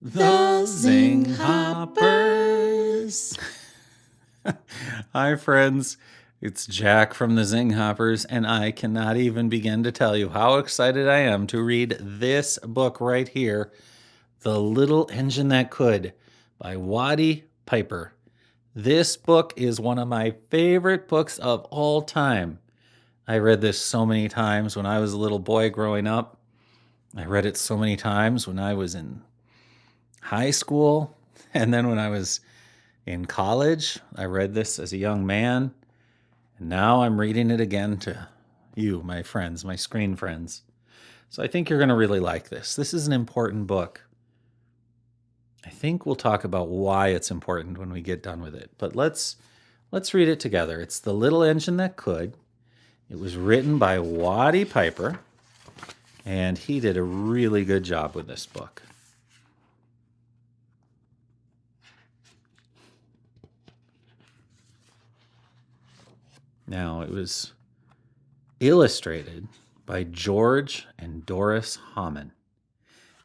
The zinghoppers. Hi, friends. It's Jack from the Zinghoppers, and I cannot even begin to tell you how excited I am to read this book right here, The Little Engine That Could by Waddy Piper. This book is one of my favorite books of all time. I read this so many times when I was a little boy growing up. I read it so many times when I was in high school, and then when I was in college. I read this as a young man, and now I'm reading it again to you, my friends, my screen friends. So I think you're going to really like this. This is an important book. I think we'll talk about why it's important when we get done with it. But let's read it together. It's The Little Engine That Could. It was written by Waddy Piper, and he did a really good job with this book. Now, it was illustrated by George and Doris Hamann.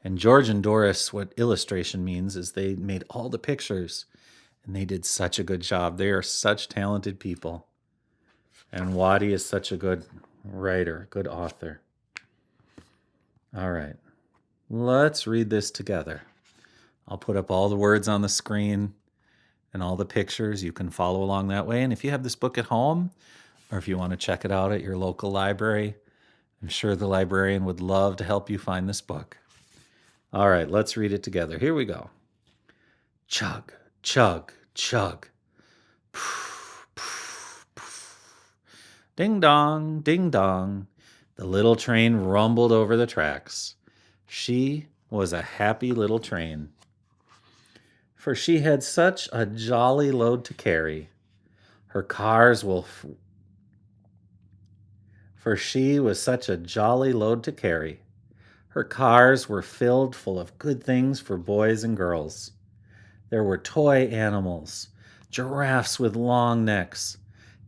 And George and Doris, what illustration means is they made all the pictures, and they did such a good job. They are such talented people. And Waddy is such a good writer, good author. All right, let's read this together. I'll put up all the words on the screen and all the pictures. You can follow along that way. And if you have this book at home, or if you want to check it out at your local library, I'm sure the librarian would love to help you find this book. All right, let's read it together. Here we go. Chug, chug, chug. Poof, poof, poof. Ding dong, ding dong. The little train rumbled over the tracks. She was a happy little train, for she had such a jolly load to carry. Her cars will For she was such a jolly load to carry. Her cars were filled full of good things for boys and girls. There were toy animals, giraffes with long necks,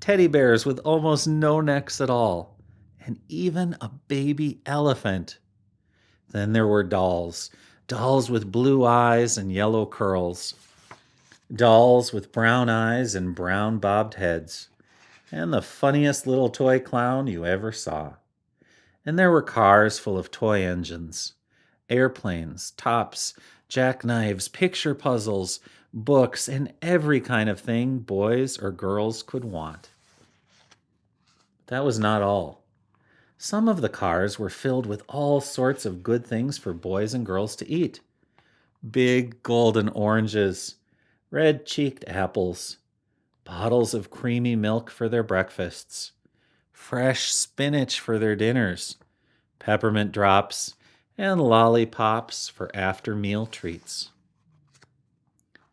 teddy bears with almost no necks at all, and even a baby elephant. Then there were dolls, dolls with blue eyes and yellow curls, dolls with brown eyes and brown bobbed heads, and the funniest little toy clown you ever saw. And there were cars full of toy engines, airplanes, tops, jackknives, picture puzzles, books, and every kind of thing boys or girls could want. That was not all. Some of the cars were filled with all sorts of good things for boys and girls to eat. Big golden oranges, red-cheeked apples, bottles of creamy milk for their breakfasts, fresh spinach for their dinners, peppermint drops, and lollipops for after-meal treats.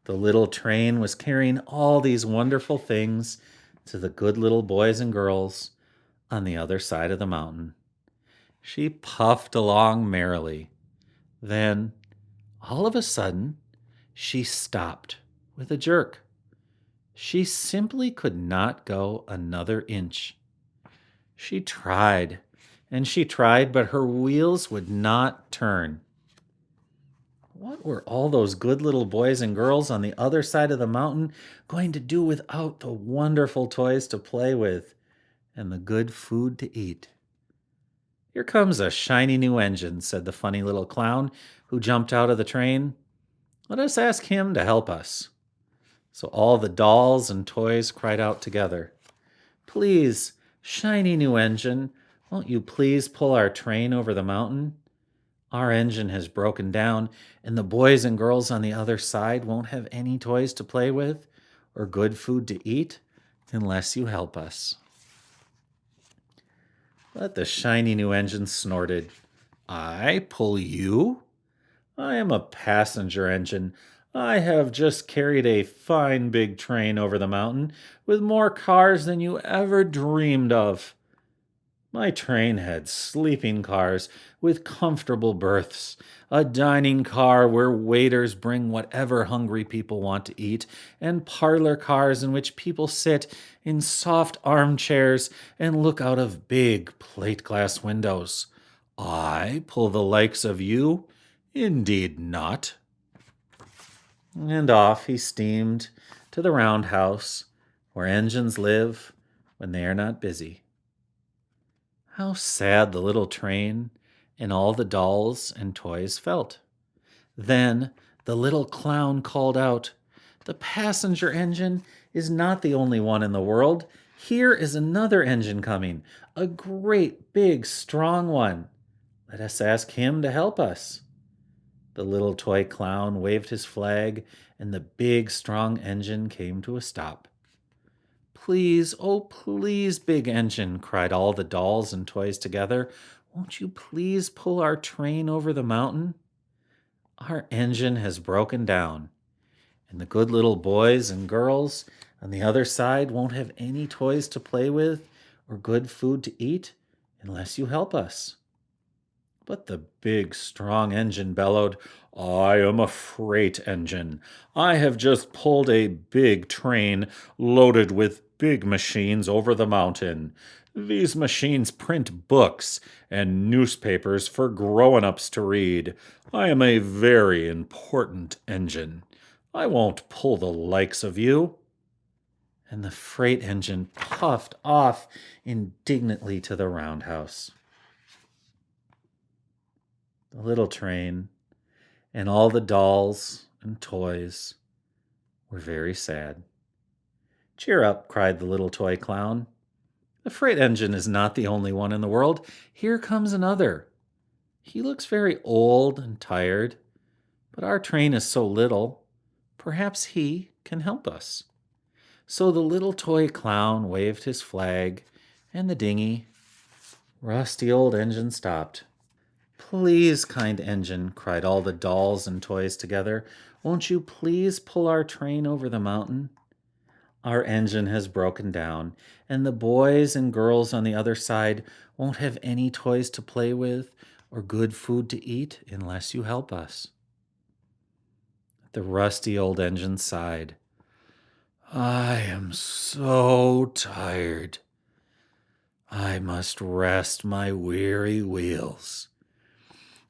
The little train was carrying all these wonderful things to the good little boys and girls on the other side of the mountain. She puffed along merrily. Then, all of a sudden, she stopped with a jerk. She simply could not go another inch. She tried, and she tried, but her wheels would not turn. What were all those good little boys and girls on the other side of the mountain going to do without the wonderful toys to play with and the good food to eat? "Here comes a shiny new engine," said the funny little clown who jumped out of the train. "Let us ask him to help us." So all the dolls and toys cried out together, "Please, shiny new engine, won't you please pull our train over the mountain? Our engine has broken down, and the boys and girls on the other side won't have any toys to play with or good food to eat unless you help us." But the shiny new engine snorted, "I pull you? I am a passenger engine. I have just carried a fine big train over the mountain with more cars than you ever dreamed of. My train had sleeping cars with comfortable berths, a dining car where waiters bring whatever hungry people want to eat, and parlor cars in which people sit in soft armchairs and look out of big plate glass windows. I pull the likes of you? Indeed not." And off he steamed to the roundhouse where engines live when they are not busy. How sad the little train and all the dolls and toys felt. Then the little clown called out, "The passenger engine is not the only one in the world. Here is another engine coming, a great, big, strong one. Let us ask him to help us." The little toy clown waved his flag, and the big, strong engine came to a stop. "Please, oh please, big engine," cried all the dolls and toys together. "Won't you please pull our train over the mountain? Our engine has broken down, and the good little boys and girls on the other side won't have any toys to play with or good food to eat unless you help us." But the big, strong engine bellowed, "I am a freight engine. I have just pulled a big train loaded with big machines over the mountain. These machines print books and newspapers for grown-ups to read. I am a very important engine. I won't pull the likes of you." And the freight engine puffed off indignantly to the roundhouse. The little train and all the dolls and toys were very sad. "Cheer up," cried the little toy clown. "The freight engine is not the only one in the world. Here comes another. He looks very old and tired, but our train is so little, perhaps he can help us." So the little toy clown waved his flag, and the dingy, rusty old engine stopped. "Please, kind engine," cried all the dolls and toys together, "won't you please pull our train over the mountain? Our engine has broken down, and the boys and girls on the other side won't have any toys to play with or good food to eat unless you help us." The rusty old engine sighed. "I am so tired. I must rest my weary wheels.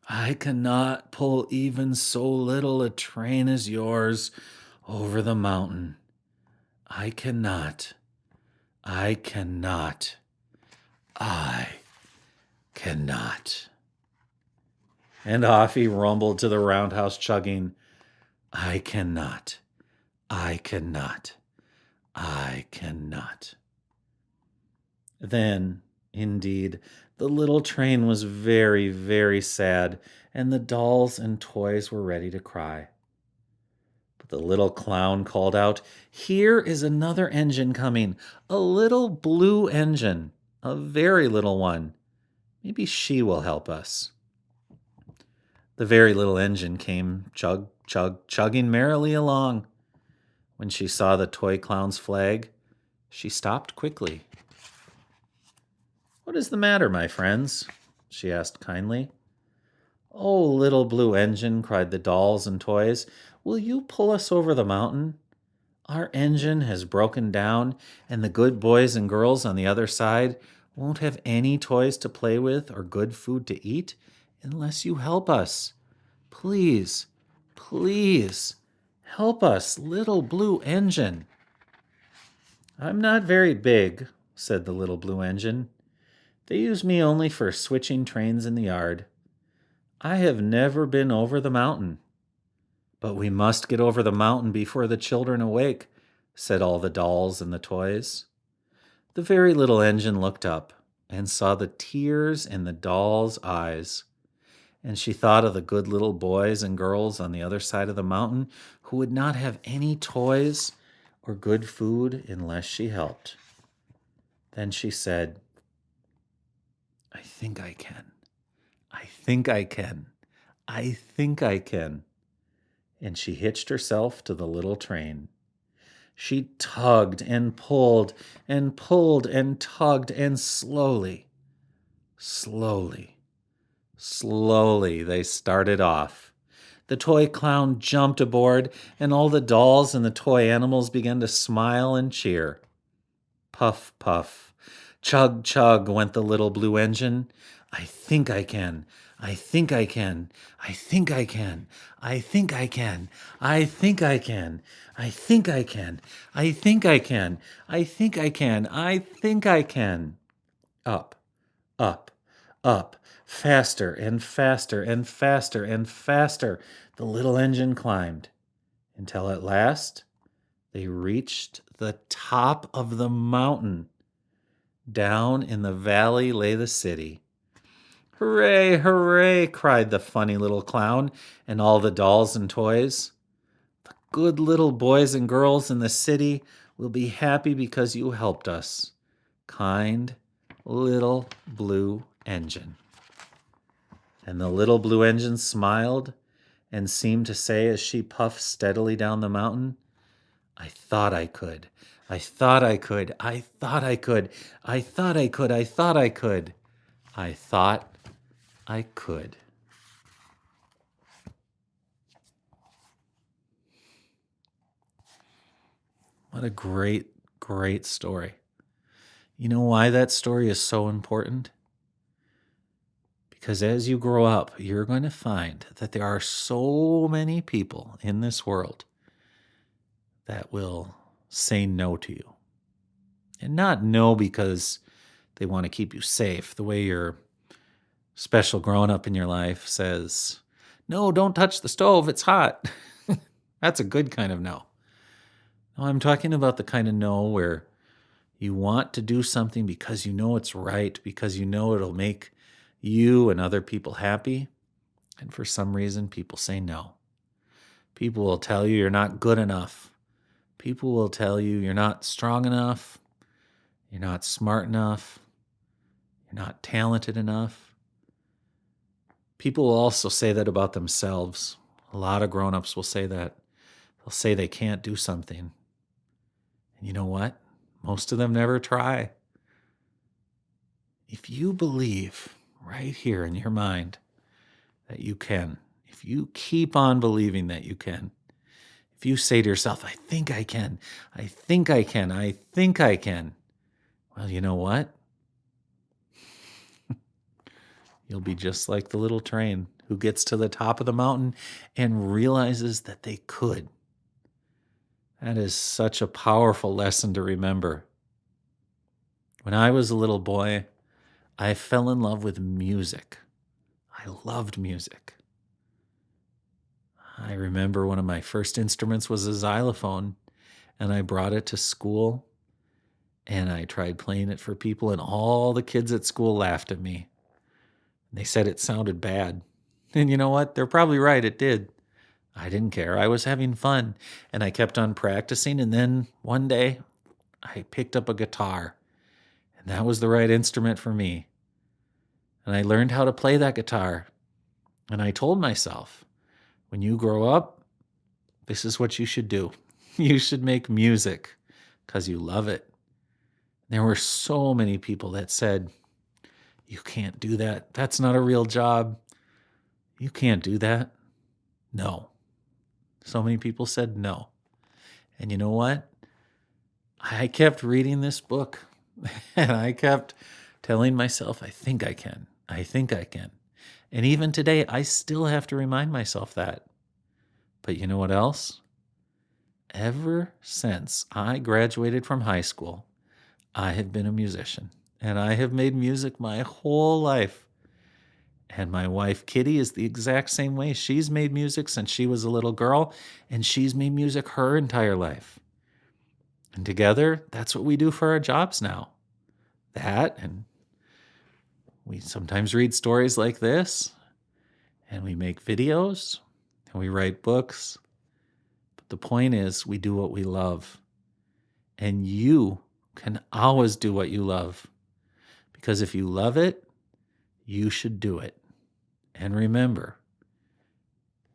I cannot pull even so little a train as yours over the mountain. I cannot. I cannot. I cannot." And off he rumbled to the roundhouse, chugging, "I cannot. I cannot. I cannot." Then, indeed, the little train was very, very sad, and the dolls and toys were ready to cry. But the little clown called out, "Here is another engine coming, a little blue engine, a very little one. Maybe she will help us." The very little engine came chug, chug, chugging merrily along. When she saw the toy clown's flag, she stopped quickly. "What is the matter, my friends?" she asked kindly. "Oh, little blue engine," cried the dolls and toys, "will you pull us over the mountain? Our engine has broken down, and the good boys and girls on the other side won't have any toys to play with or good food to eat unless you help us. Please, please, help us, little blue engine." "I'm not very big," said the little blue engine. "They use me only for switching trains in the yard. I have never been over the mountain." "But we must get over the mountain before the children awake," said all the dolls and the toys. The very little engine looked up and saw the tears in the dolls' eyes, and she thought of the good little boys and girls on the other side of the mountain who would not have any toys or good food unless she helped. Then she said, "I think I can. I think I can. I think I can." And she hitched herself to the little train. She tugged and pulled and pulled and tugged, and slowly, slowly, slowly they started off. The toy clown jumped aboard, and all the dolls and the toy animals began to smile and cheer. Puff, puff, chug, chug went the little blue engine. "I think I can. I think I can. I think I can. I think I can. I think I can. I think I can. I think I can. I think I can. I think I can. Up, up, up, faster and faster and faster and faster. The little engine climbed until at last they reached the top of the mountain. Down in the valley lay the city. Hooray, hooray, cried the funny little clown and all the dolls and toys. The good little boys and girls in the city will be happy because you helped us. Kind little blue engine. And the little blue engine smiled and seemed to say as she puffed steadily down the mountain, I thought I could. I thought I could. I thought I could. I thought I could. I thought I could. I thought I could. What a great, great story. You know why that story is so important? Because as you grow up, you're going to find that there are so many people in this world that will say no to you. And not no because they want to keep you safe, the way your special grown up in your life says, no, don't touch the stove, it's hot. That's a good kind of no. No, I'm talking about the kind of no where you want to do something because you know it's right, because you know it'll make you and other people happy. And for some reason, people say no. People will tell you you're not good enough. People will tell you you're not strong enough. You're not smart enough. You're not talented enough. People will also say that about themselves. A lot of grown-ups will say that. They'll say they can't do something. And you know what? Most of them never try. If you believe right here in your mind that you can, if you keep on believing that you can, if you say to yourself, I think I can, I think I can, I think I can, well, you know what? You'll be just like the little train who gets to the top of the mountain and realizes that they could. That is such a powerful lesson to remember. When I was a little boy, I fell in love with music. I loved music. I remember one of my first instruments was a xylophone, and I brought it to school, and I tried playing it for people, and all the kids at school laughed at me. They said it sounded bad. And you know what? They're probably right, it did. I didn't care. I was having fun, and I kept on practicing, and then one day I picked up a guitar, and that was the right instrument for me. And I learned how to play that guitar, and I told myself, when you grow up, this is what you should do. You should make music because you love it. There were so many people that said, you can't do that. That's not a real job. You can't do that. No. So many people said no. And you know what? I kept reading this book and I kept telling myself, I think I can. I think I can. And even today, I still have to remind myself that. But you know what else? Ever since I graduated from high school, I have been a musician. And I have made music my whole life. And my wife, Kitty, is the exact same way. She's made music since she was a little girl, and she's made music her entire life. And together, that's what we do for our jobs now. That, and we sometimes read stories like this, and we make videos, and we write books. But the point is, we do what we love. And you can always do what you love. Because if you love it, you should do it. And remember,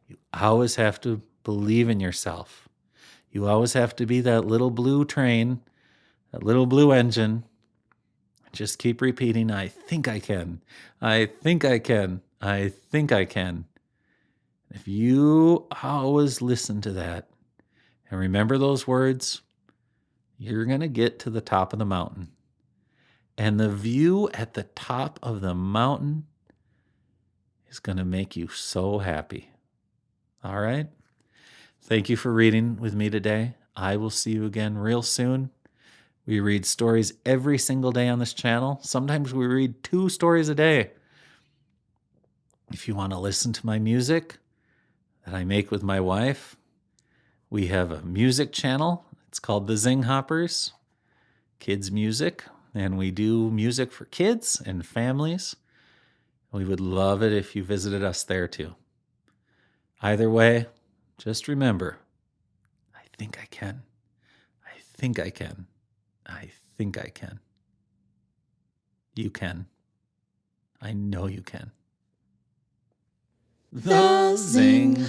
you always have to believe in yourself. You always have to be that little blue train, that little blue engine. Just keep repeating, I think I can. I think I can. I think I can. If you always listen to that and remember those words, you're going to get to the top of the mountain. And the view at the top of the mountain is going to make you so happy. All right? Thank you for reading with me today. I will see you again real soon. We read stories every single day on this channel. Sometimes we read 2 stories a day. If you want to listen to my music that I make with my wife, we have a music channel. It's called the Zinghoppers, kids music, and we do music for kids and families. We would love it if you visited us there too. Either way, just remember, I think I can. I think I can. I think I can. You can. I know you can. The Zinghoppers.